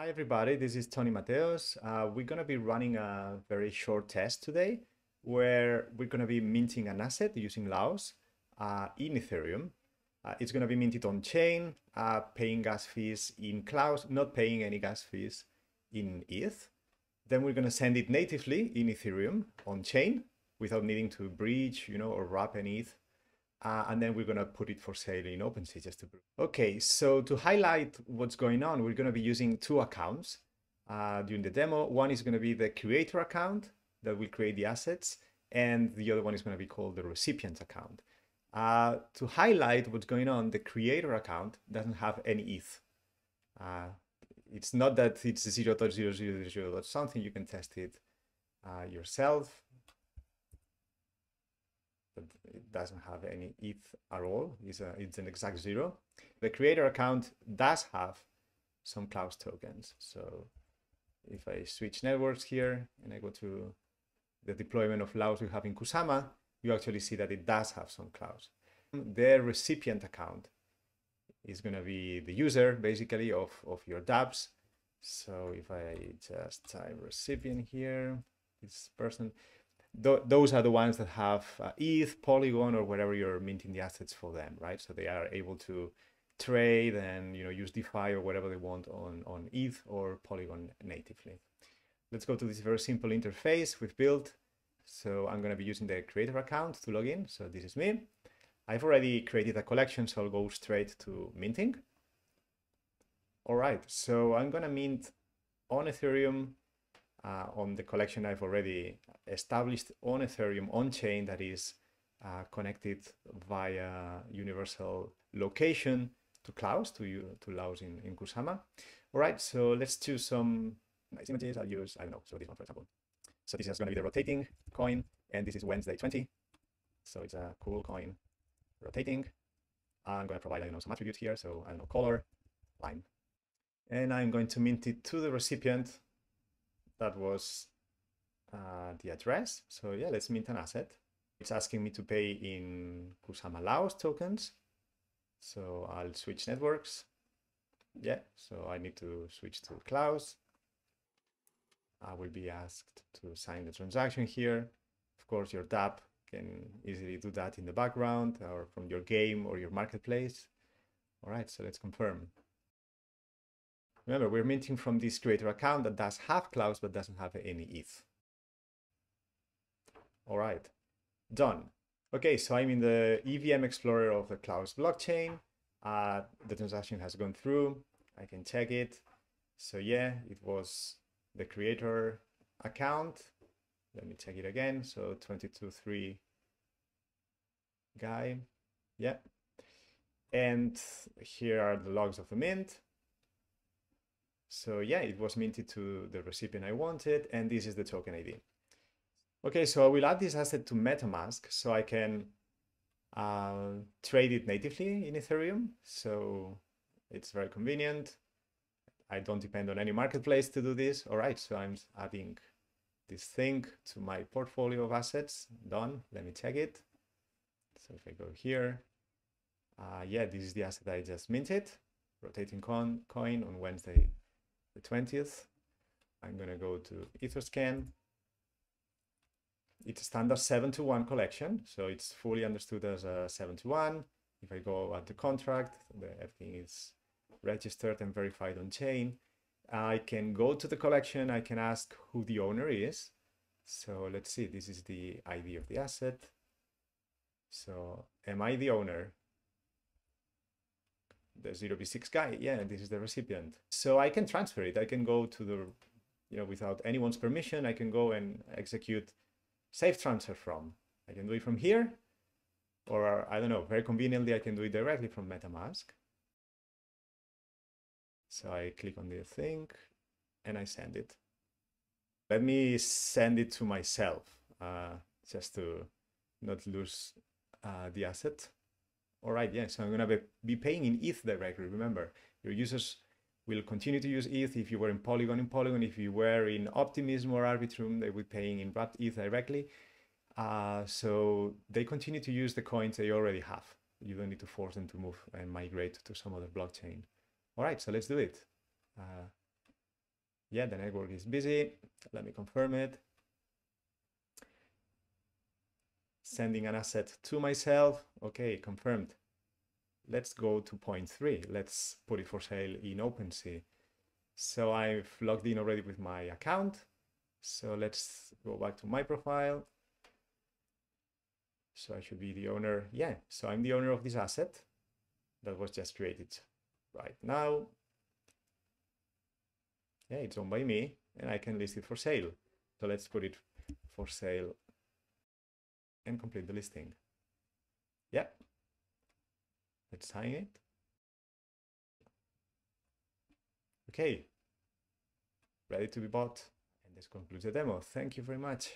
Hi everybody, this is Tony Mateos. We're going to be running a very short test today where we're going to be minting an asset using LAOS in Ethereum. It's going to be minted on chain, paying gas fees in KLAOS, not paying any gas fees in ETH. Then we're going to send it natively in Ethereum on chain without needing to bridge, or wrap any ETH. And then we're going to put it for sale in OpenSea just to prove. Okay, so to highlight what's going on, we're going to be using two accounts during the demo. One is going to be the creator account that will create the assets, and the other one is going to be called the recipient account. To highlight what's going on, the creator account doesn't have any ETH. It's not that it's 0.000 something. You can test it yourself. But it doesn't have any ETH at all. It's an exact zero. The creator account does have some KLAOS tokens. So if I switch networks here and I go to the deployment of LAOS we have in Kusama, you actually see that it does have some KLAOS. The recipient account is going to be the user basically of your dApps. So if I just type recipient here, this person, those are the ones that have ETH, Polygon, or wherever you're minting the assets for them, right? So they are able to trade and use DeFi or whatever they want on ETH or Polygon natively. Let's go to this very simple interface we've built. So I'm going to be using the creator account to log in. So this is me. I've already created a collection, so I'll go straight to minting. All right, so I'm going to mint on Ethereum on the collection I've already established on Ethereum on-chain that is connected via universal location to KLAOS, to LAOS in Kusama. All right, so let's choose some nice images. I'll use, I don't know, so this one, for example. So this is going to be the rotating coin, and this is Wednesday 20. So it's a cool coin rotating. I'm going to provide, some attributes here. So I don't know, color, line. And I'm going to mint it to the recipient. That was the address. So yeah, let's mint an asset. It's asking me to pay in Kusama LAOS tokens. So I'll switch networks. Yeah, so I need to switch to KLAOS. I will be asked to sign the transaction here. Of course, your dApp can easily do that in the background or from your game or your marketplace. All right, so let's confirm. Remember, we're minting from this creator account that does have KLAOS but doesn't have any ETH. All right, done. Okay, so I'm in the EVM Explorer of the KLAOS blockchain. The transaction has gone through. I can check it. So yeah, it was the creator account. Let me check it again. So 22.3 guy. Yeah. And here are the logs of the mint. So yeah, it was minted to the recipient I wanted, and this is the token ID. Okay, so I will add this asset to Metamask so I can trade it natively in Ethereum. So it's very convenient. I don't depend on any marketplace to do this. All right, so I'm adding this thing to my portfolio of assets. Done. Let me check it. So if I go here, yeah, this is the asset I just minted, rotating coin on Wednesday the 20th. I'm going to go to ETHERSCAN. It's a standard 7-to-1 collection, so it's fully understood as a 7-to-1. If I go at the contract, everything is registered and verified on chain. I can go to the collection. I can ask who the owner is. So let's see, this is the ID of the asset. So am I the owner? The 0v6 guy, yeah, this is the recipient. So I can transfer it. I can go to the, without anyone's permission, I can go and execute safe transfer from. I can do it from here, or I don't know, very conveniently, I can do it directly from Metamask. So I click on the thing and I send it. Let me send it to myself, just to not lose the asset. All right, yeah, so I'm going to be paying in ETH directly. Remember, your users will continue to use ETH. If you were in Polygon, if you were in Optimism or Arbitrum, they would be paying in wrapped ETH directly. So they continue to use the coins they already have. You don't need to force them to move and migrate to some other blockchain. All right, so let's do it. Yeah, the network is busy. Let me confirm it. Sending an asset to myself. Okay, confirmed. Let's go to point 3. Let's put it for sale in OpenSea. So I've logged in already with my account. So let's go back to my profile. So I should be the owner. Yeah, so I'm the owner of this asset that was just created right now. Yeah, it's owned by me and I can list it for sale. So let's put it for sale and complete the listing. Yeah. Let's sign it. Okay. Ready to be bought. And this concludes the demo. Thank you very much.